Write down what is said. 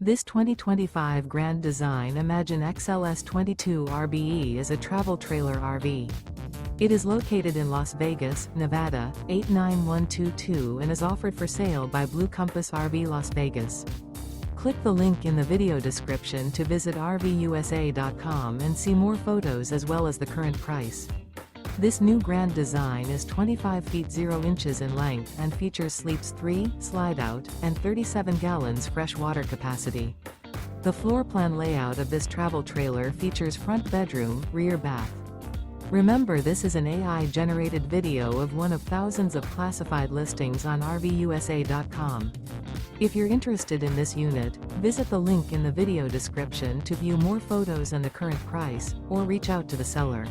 This 2025 Grand Design Imagine XLS 22 RBE is a travel trailer RV. It is located in Las Vegas, Nevada, 89122 and is offered for sale by Blue Compass RV Las Vegas. Click the link in the video description to visit RVUSA.com and see more photos as well as the current price. This new Grand Design is 25 feet 0 inches in length and features sleeps 3, slide-out, and 37 gallons fresh water capacity. The floor plan layout of this travel trailer features front bedroom, rear bath. Remember, this is an AI-generated video of one of thousands of classified listings on RVUSA.com. If you're interested in this unit, visit the link in the video description to view more photos and the current price, or reach out to the seller.